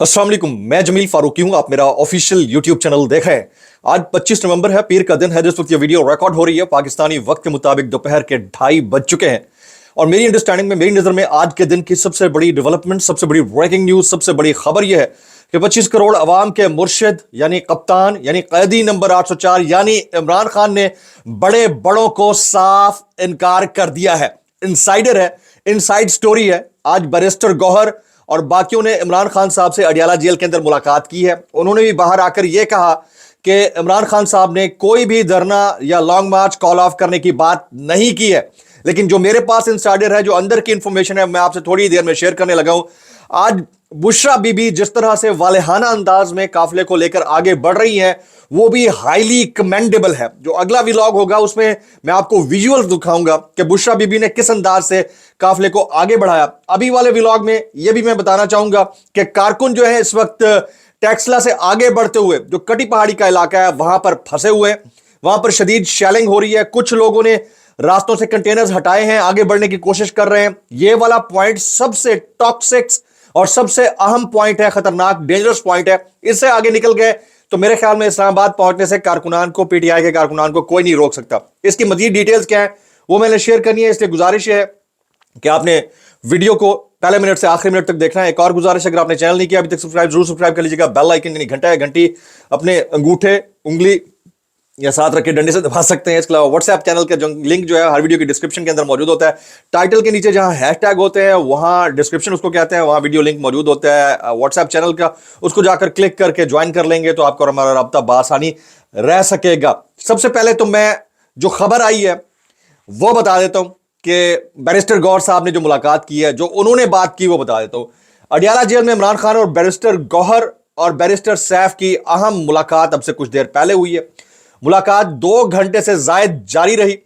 अस्सलाम वालेकुम, मैं जमील फारूकी हूं। आप मेरा ऑफिशियल यूट्यूब चैनल देख रहे हैं। आज 25 नवंबर है, पीर का दिन है। जिस वक्त ये वीडियो रिकॉर्ड हो रही है पाकिस्तानी वक्त के मुताबिक दोपहर के 2:30 बज चुके हैं। और मेरी अंडरस्टैंडिंग में, मेरी नजर में आज के दिन की सबसे बड़ी डेवलपमेंट, सबसे बड़ी ब्रेकिंग न्यूज, सबसे बड़ी खबर यह है कि 25 करोड़ अवाम के मुर्शिद यानी कप्तान यानी कैदी नंबर 804 यानी इमरान खान ने बड़े बड़ों को साफ इनकार कर दिया है। इनसाइडर है, इनसाइड स्टोरी है। आज बैरिस्टर गौहर और बाकियों ने इमरान खान साहब से अडियाला जेल के अंदर मुलाकात की है। उन्होंने भी बाहर आकर यह कहा कि इमरान खान साहब ने कोई भी धरना या लॉन्ग मार्च कॉल ऑफ करने की बात नहीं की है। लेकिन जो मेरे पास इनसाइडर है, जो अंदर की इंफॉर्मेशन है, मैं आपसे थोड़ी देर में शेयर करने लगा हूं। आज बुशरा बीबी जिस तरह से वालेहाना अंदाज में काफिले को लेकर आगे बढ़ रही हैं, वो भी हाईली कमेंडेबल है। जो अगला व्लॉग होगा उसमें मैं आपको विजुअल्स दिखाऊंगा कि बुशरा बीबी ने किस अंदाज से काफिले को आगे बढ़ाया। अभी वाले व्लॉग में यह भी मैं बताना चाहूंगा कि कारकुन जो है इस वक्त टेक्सला से आगे बढ़ते हुए जो कटी पहाड़ी का इलाका है वहां पर फंसे हुए हैं। वहां पर शदीद शेलिंग हो रही है। कुछ लोगों ने रास्तों से कंटेनर्स हटाए हैं, आगे बढ़ने की कोशिश कर रहे हैं। यह वाला पॉइंट सबसे टॉक्सिक्स और सबसे अहम पॉइंट है, खतरनाक डेंजरस पॉइंट है। इससे आगे निकल गए तो मेरे ख्याल में इस्लामाबाद पहुंचने से कारकुनान को, पीटीआई के कारकुनान को कोई नहीं रोक सकता। इसकी मजीद डिटेल्स क्या है वो मैंने शेयर करनी है, इसलिए गुजारिश है कि आपने वीडियो को पहले मिनट से आखिरी मिनट तक देखना है। एक और गुजारिश, अगर आपने चैनल नहीं किया अभी तक सब्सक्राइब जरूर सब्सक्राइब कर लीजिएगा। बेल आइकन यानी घंटा है, घंटी अपने अंगूठे उंगली या साथ रख के डंडे से दबा सकते हैं। इसके अलावा व्हाट्सएप चैनल का जो लिंक जो है हर वीडियो की डिस्क्रिप्शन के अंदर मौजूद होता है। टाइटल के नीचे जहां हैशटैग होते हैं वहां डिस्क्रिप्शन उसको कहते हैं, वहां वीडियो लिंक मौजूद होता है व्हाट्सएप चैनल का। उसको जाकर क्लिक करके ज्वाइन कर लेंगे तो आपको हमारा राब्ता बआसानी रह सकेगा। सबसे पहले तो मैं जो खबर आई है वो बता देता हूं कि बैरिस्टर गौहर साहब ने जो मुलाकात की है, जो उन्होंने बात की वो बता देता हूं। अडियाला जेल में इमरान खान और बैरिस्टर गौहर और बैरिस्टर सैफ की अहम मुलाकात अब से कुछ देर पहले हुई है। मुलाकात 2 घंटे से ज्यादा जारी रही।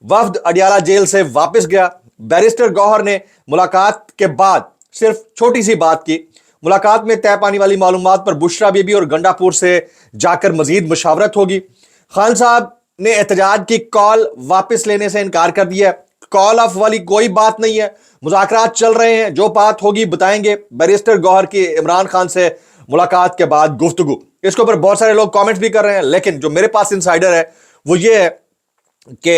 वफ्द अडियाला जेल से वापस गया। बैरिस्टर गौहर ने मुलाकात के बाद सिर्फ छोटी सी बात की। मुलाकात में तय पानी वाली मालूमात पर बुशरा बीबी और गंडापुर से जाकर मजीद मुशावरत होगी। खान साहब ने एहतजाज की कॉल वापस लेने से इनकार कर दिया। कॉल ऑफ वाली कोई बात नहीं है, मुज़ाकरात चल रहे हैं, जो बात होगी बताएंगे। बैरिस्टर गौहर की इमरान खान से मुलाकात के बाद गुफ्तगू, इसके ऊपर बहुत सारे लोग कमेंट भी कर रहे हैं। लेकिन जो मेरे पास इनसाइडर है वो ये है कि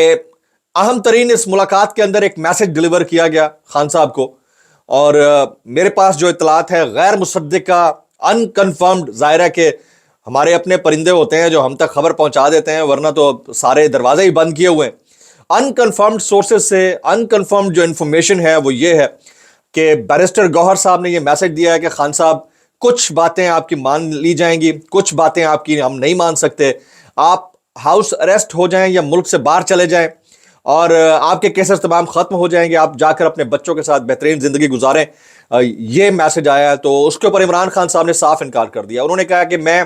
अहम तरीन इस मुलाकात के अंदर एक मैसेज डिलीवर किया गया खान साहब को। और मेरे पास जो इतलात है गैर मुसद्दिका, अनकन्फर्म्ड, जाहिर है कि हमारे अपने परिंदे होते हैं जो हम तक खबर पहुंचा देते हैं, वरना तो सारे दरवाजे ही बंद किए हुए हैं। अनकन्फर्म्ड सोर्सेज से अनकन्फर्म्ड जो इंफॉर्मेशन है वो ये है कि बैरिस्टर गौहर साहब ने ये मैसेज दिया है कि खान साहब कुछ बातें आपकी मान ली जाएंगी, कुछ बातें आपकी हम नहीं मान सकते। आप हाउस अरेस्ट हो जाएं या मुल्क से बाहर चले जाएं और आपके केसेस तमाम खत्म हो जाएंगे, आप जाकर अपने बच्चों के साथ बेहतरीन जिंदगी गुजारें। ये मैसेज आया है। तो उसके ऊपर इमरान खान साहब ने साफ इनकार कर दिया। उन्होंने कहा कि मैं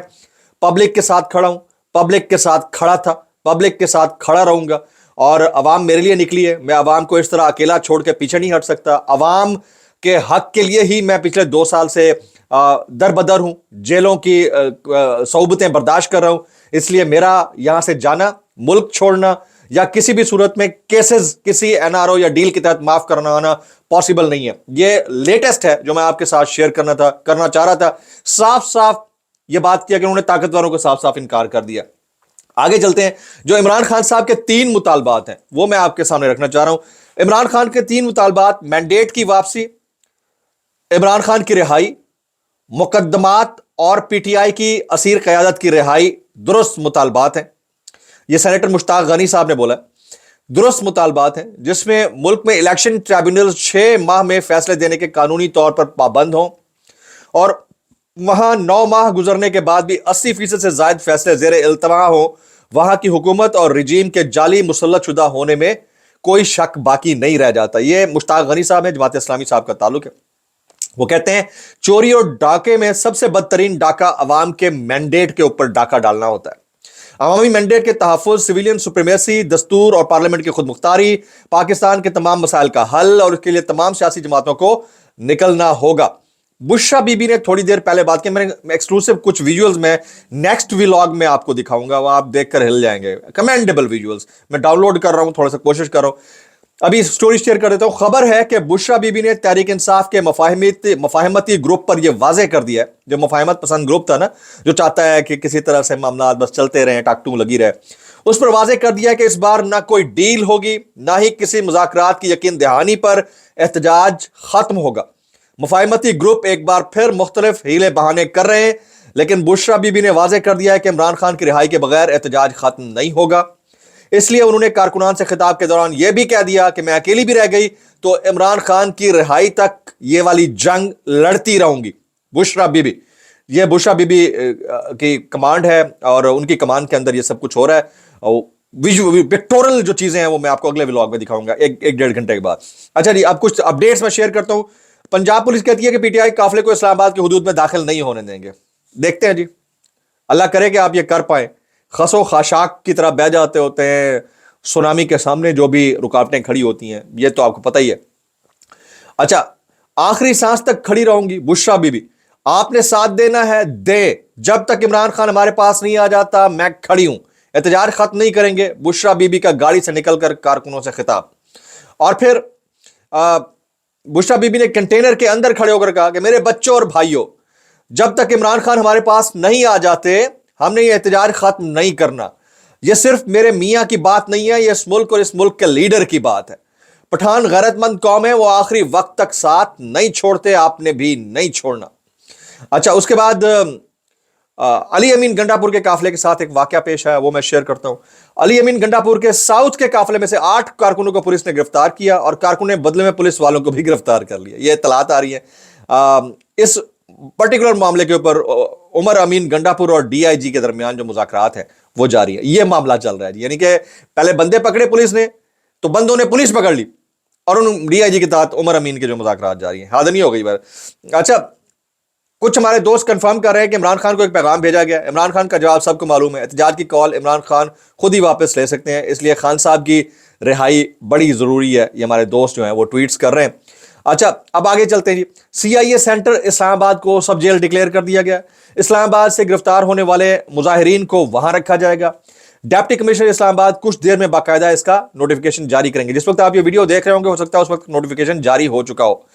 पब्लिक के साथ खड़ा हूं, पब्लिक के साथ खड़ा था, पब्लिक के साथ खड़ा रहूंगा और अवाम मेरे लिए निकली है। मैं अवाम को इस तरह अकेला छोड़ के पीछे नहीं हट सकता। अवाम के हक के लिए ही मैं पिछले 2 साल से दर बदर हूं, जेलों की सौबतें बर्दाश्त कर रहा हूं। इसलिए मेरा यहां से जाना, मुल्क छोड़ना या किसी भी सूरत में केसेस किसी एनआरओ या डील के तहत माफ करना पॉसिबल नहीं है। ये लेटेस्ट है जो मैं आपके साथ शेयर करना चाह रहा था। साफ साफ ये बात किया कि उन्होंने ताकतवरों को साफ साफ इनकार कर दिया। आगे चलते हैं। जो इमरान खान साहब के 3 मुतालबात हैं वो मैं आपके सामने रखना चाह रहा हूं। इमरान खान के 3 मुतालबात: मैंडेट की वापसी, इमरान खान की रिहाई, मुकद्दमात और पीटीआई की असीर क़यादत की रिहाई दुरुस्त मुतालबात हैं। यह सेनेटर मुश्ताक गनी साहब ने बोला। दुरुस्त मुतालबात हैं जिसमें मुल्क में इलेक्शन ट्राइब्यूनल 6 माह में फैसले देने के कानूनी तौर पर पाबंद हों और वहां 9 माह गुजरने के बाद भी 80% से ज्यादा फैसले जेर इल्तमा हो। वहां की हुकूमत और रिजीम के जाली मुसल्लत शुदा होने में कोई शक बाकी नहीं रह जाता। यह मुश्ताक गनी साहब है, जमात इस्लामी साहब का ताल्लुक है। वो कहते हैं चोरी और डाके में सबसे बदतरीन डाका अवाम के मैंडेट के ऊपर डाका डालना होता है। अवामी मैंडेट के तहफ़्फ़ुज़, सिविलियन सुप्रीमेसी, दस्तूर और पार्लियामेंट की खुद मुख्तारी, पाकिस्तान के तमाम मसाइल का हल और उसके लिए तमाम सियासी जमातों को निकलना होगा। बुशरा बीबी ने थोड़ी देर पहले बात की। मैंने एक्सक्लूसिव कुछ विजुअल्स में नेक्स्ट व्लॉग में आपको दिखाऊंगा, वो आप देखकर हिल जाएंगे। कमेंडेबल विजुअल्स मैं डाउनलोड कर रहा हूं, थोड़ा सा कोशिश कर रहा हूं। अभी स्टोरी शेयर कर देता हूं। खबर है कि बुशरा बीबी ने तहरीक इंसाफ के मफाहमती ग्रुप पर यह वाजे कर दिया है, जो मफाहमत पसंद ग्रुप था ना, जो चाहता है कि किसी तरह से मामला बस चलते रहे, टाकटू लगी रहे, उस पर वाजे कर दिया है कि इस बार ना कोई डील होगी, ना ही किसी मुज़ाकरात की यकीन दहानी पर एहतजाज खत्म होगा। मफाहमती ग्रुप एक बार फिर मुख्तलिफ हीले बहाने कर रहे हैं, लेकिन बुशरा बीबी ने वाजे कर दिया है कि इमरान खान की रिहाई के बगैर एहतजाज खत्म नहीं होगा। इसलिए उन्होंने कारकुनान से खिताब के दौरान यह भी कह दिया कि मैं अकेली भी रह गई तो इमरान खान की रिहाई तक ये वाली जंग लड़ती रहूंगी। बुशरा बीबी, ये बुशरा बीबी की कमांड है और उनकी कमांड के अंदर ये सब कुछ हो रहा है। और पिक्टोरल जो चीजें हैं वो मैं आपको अगले व्लॉग में दिखाऊंगा एक डेढ़ घंटे के बाद। अच्छा जी, अब कुछ अपडेट्स मैं शेयर करता हूं। पंजाब पुलिस कहती है कि पीटीआई काफिले को इस्लामाबाद की हुदूद में दाखिल नहीं होने देंगे। देखते हैं जी, अल्लाह करे कि आप ये कर पाए। खसो खाशाक की तरह बह जाते होते हैं सुनामी के सामने, जो भी रुकावटें खड़ी होती हैं, ये तो आपको पता ही है। अच्छा, आखिरी सांस तक खड़ी रहूंगी बुशरा बीबी, आपने साथ देना है दे, जब तक इमरान खान हमारे पास नहीं आ जाता मैं खड़ी हूं, एहतजाज खत्म नहीं करेंगे। बुशरा बीबी का गाड़ी से निकलकर कारकुनों से खिताब। और फिर बुशरा बीबी ने कंटेनर के अंदर खड़े होकर कहा कि मेरे बच्चों और भाइयों, जब तक इमरान खान हमारे पास नहीं आ जाते हमने ये एहतजाज खत्म नहीं करना। ये सिर्फ मेरे मियाँ की बात नहीं है, ये इस मुल्क और इस मुल्क के लीडर की बात है। पठान गैरतमंद कौम है, वो आखिरी वक्त तक साथ नहीं छोड़ते, आपने भी नहीं छोड़ना। अच्छा, उसके बाद अली अमीन गंडापुर के काफिले के साथ एक वाकया पेश है, वो मैं शेयर करता हूं। अली अमीन गंडापुर के साउथ के काफिले में से 8 कारकुनों को पुलिस ने गिरफ्तार किया और कारकुन ने बदले में पुलिस वालों को भी गिरफ्तार कर लिया। ये इत्तलात आ रही है। इस पर्टिकुलर मामले के ऊपर उमर अमीन गंडापुर और डीआईजी के दरमियान जो मुज़ाकरात है वो जारी है। ये मामला चल रहा है, यानी कि पहले बंदे पकड़े पुलिस ने, तो बंदों ने पुलिस पकड़ ली और उन डीआईजी के तहत उमर अमीन के जो मुज़ाकरात जारी हैं। हादनी हो गई बार। अच्छा, कुछ हमारे दोस्त कंफर्म कर रहे हैं कि इमरान खान को एक पैगाम भेजा गया। इमरान खान का जवाब सबको मालूम है, एहतजाज की कॉल इमरान खान खुद ही वापस ले सकते हैं, इसलिए खान साहब की रिहाई बड़ी ज़रूरी है। ये हमारे दोस्त जो हैं वो ट्वीट्स कर रहे हैं। अच्छा, अब आगे चलते हैं जी। सीआईए सेंटर इस्लामाबाद को सब जेल डिक्लेयर कर दिया गया। इस्लामाबाद से गिरफ्तार होने वाले मुजाहिरीन को वहां रखा जाएगा। डिप्टी कमिश्नर इस्लामाबाद कुछ देर में बाकायदा इसका नोटिफिकेशन जारी करेंगे। जिस वक्त आप ये वीडियो देख रहे होंगे, हो सकता है उस वक्त नोटिफिकेशन जारी हो चुका हो।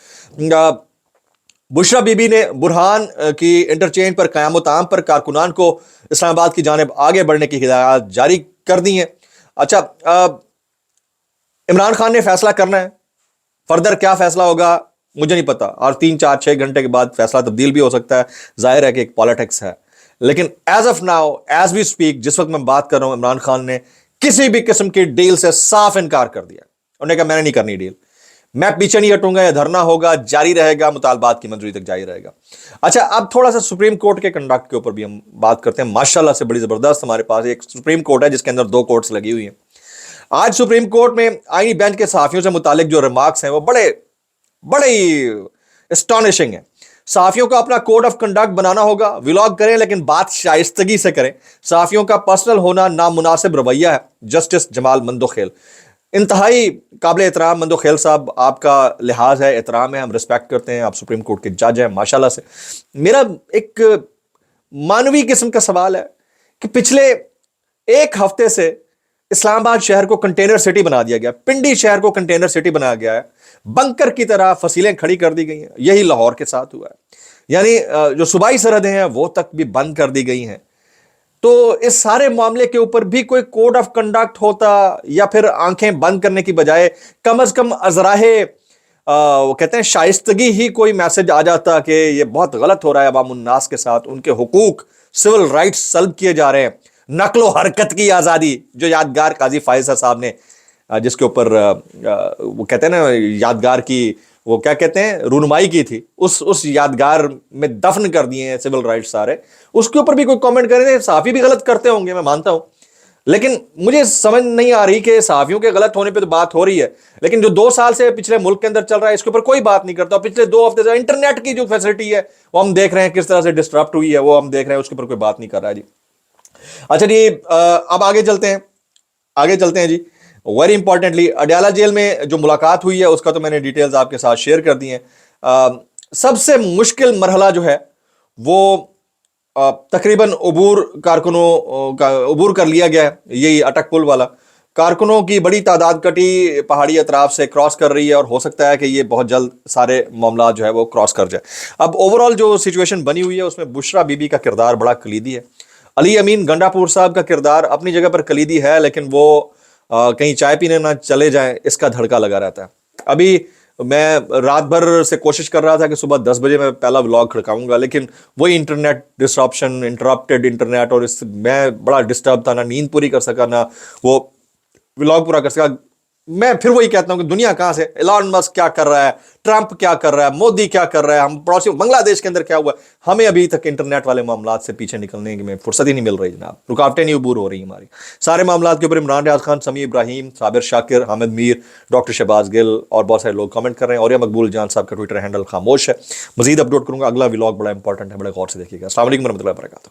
बुशरा बीबी ने बुरहान की इंटरचेंज पर क़यामत आम पर कारकुनान को इस्लामाबाद की जानिब आगे बढ़ने की हिदायत जारी कर दी है। अच्छा, इमरान खान ने फैसला करना है, फर्दर क्या फैसला होगा मुझे नहीं पता, और 3-4-6 घंटे के बाद फैसला तब्दील भी हो सकता है। जाहिर है कि एक पॉलिटिक्स है, लेकिन as of now, as we speak, जिस वक्त मैं बात कर रहा हूं, इमरान खान ने किसी भी किस्म की डील से साफ इनकार कर दिया। उन्होंने कहा मैंने नहीं करनी डील, मैं पीछे नहीं हटूंगा, यह धरना होगा, जारी रहेगा, मुतालबात की मंजूरी तक जारी रहेगा। अच्छा, अब थोड़ा सा सुप्रीम कोर्ट के कंडक्ट के ऊपर भी हम बात करते हैं। माशाल्लाह से बड़ी जबरदस्त हमारे पास एक सुप्रीम कोर्ट है जिसके अंदर 2 कोर्ट्स लगी हुई हैं। आज सुप्रीम कोर्ट में आईनी बेंच के सहाफियों से मुतालिक जो रिमार्क्स हैं वो बड़े एस्टॉनिशिंग है। सहाफियों का अपना कोड ऑफ कंडक्ट बनाना होगा, व्लॉग करें लेकिन बात शाइस्तगी से करें। सहाफियों का पर्सनल होना नामुनासिब रवैया है। जस्टिस जमाल मंदोखेल, इंतहाई काबिल एहतराम मंदोखेल साहब, आपका लिहाज है, एहतराम है, हम रिस्पेक्ट करते हैं, आप सुप्रीम कोर्ट के जज हैं माशाल्लाह से। मेरा एक मानवी किस्म का सवाल है कि पिछले 1 हफ्ते से इस्लामाबाद शहर को कंटेनर सिटी बना दिया गया, पिंडी शहर को कंटेनर सिटी बनाया गया है, बंकर की तरह फसीलें खड़ी कर दी गई हैं। यही लाहौर के साथ हुआ है, यानी जो सूबाई सरहदें हैं वो तक भी बंद कर दी गई हैं। तो इस सारे मामले के ऊपर भी कोई कोड ऑफ कंडक्ट होता, या फिर आंखें बंद करने की बजाय कम अज कम अजराहे वो कहते हैं शाइस्तगी ही कोई मैसेज आ जाता कि ये बहुत गलत हो रहा है अवाम उन्नास के साथ, उनके हुकूक, सिविल राइट्स सल्ब किए जा रहे हैं, नकलो हरकत की आज़ादी, जो यादगार काजी फायजा साहब ने जिसके ऊपर वो कहते हैं ना यादगार की, वो क्या कहते हैं, रूनुमाई की थी, उस यादगार में दफन कर दिए हैं सिविल राइट्स सारे। उसके ऊपर भी कोई कमेंट कर रहे थे। सहाफ़ी भी गलत करते होंगे, मैं मानता हूं, लेकिन मुझे समझ नहीं आ रही कि सहाफ़ियों के गलत होने पे तो बात हो रही है, लेकिन जो 2 साल से पिछले मुल्क के अंदर चल रहा है इसके ऊपर कोई बात नहीं करता। पिछले 2 हफ्ते से इंटरनेट की जो फैसिलिटी है वो हम देख रहे हैं किस तरह से डिस्टर्ब हुई है, वो हम देख रहे हैं, उसके ऊपर कोई बात नहीं कर रहा है जी। अच्छा जी, अब आगे चलते हैं जी। वेरी इंपॉर्टेंटली, अडयाला जेल में जो मुलाकात हुई है उसका तो मैंने डिटेल्स आपके साथ शेयर कर दी हैं। सबसे मुश्किल मरहला जो है वो तकरीबन कारकुनों का अबूर कर लिया गया है, यही अटक पुल वाला। کارکنوں کی بڑی تعداد کٹی پہاڑی اطراف سے کراس کر رہی ہے اور ہو سکتا ہے کہ یہ بہت جلد سارے معاملات جو ہے وہ کراس کر جائے. اب اوور آل جو سچویشن بنی ہوئی ہے اس میں بشرا بی بی کا کردار بڑا کلیدی ہے. علی امین گنڈا پور صاحب کا کردار اپنی جگہ پر کلیدی ہے، لیکن وہ کہیں چائے پینے نہ چلے جائیں اس کا دھڑکا لگا رہتا ہے. ابھی میں رات بھر سے کوشش کر رہا تھا کہ صبح 10 بجے میں پہلا ولاگ کھڑکاؤں گا، لیکن وہی انٹرنیٹ ڈسرپشن، انٹرپٹیڈ انٹرنیٹ، اور میں بڑا ڈسٹرب تھا، نہ نیند پوری کر سکا نہ وہ ولاگ پورا کر سکا. میں پھر وہی کہتا ہوں کہ دنیا کہاں سے، ایلان مسک کیا کر رہا ہے، ٹرمپ کیا کر رہا ہے، مودی کیا کر رہا ہے، ہم پڑوسی بنگلہ دیش کے اندر کیا ہوا ہے، ہمیں ابھی تک انٹرنیٹ والے معاملات سے پیچھے نکلنے کی میں فرصت ہی نہیں مل رہی جناب. رکاوٹیں نہیں عبور ہو رہی ہماری سارے معاملات کے اوپر. عمران ریاض خان، سمیع ابراہیم، صابر شاکر، حامد میر، ڈاکٹر شہباز گل اور بہت سارے لوگ کمنٹ کر رہے ہیں. اور یہ مقبول جان صاحب کا ٹویٹر ہینڈل خاموش ہے. مزید اپلوڈ کروں گا، اگلا ولاگ بڑا انپورٹنٹ ہے، بڑے غور سے دیکھیے گا. السلام علیکم ورحمۃ اللہ وبرکاتہ.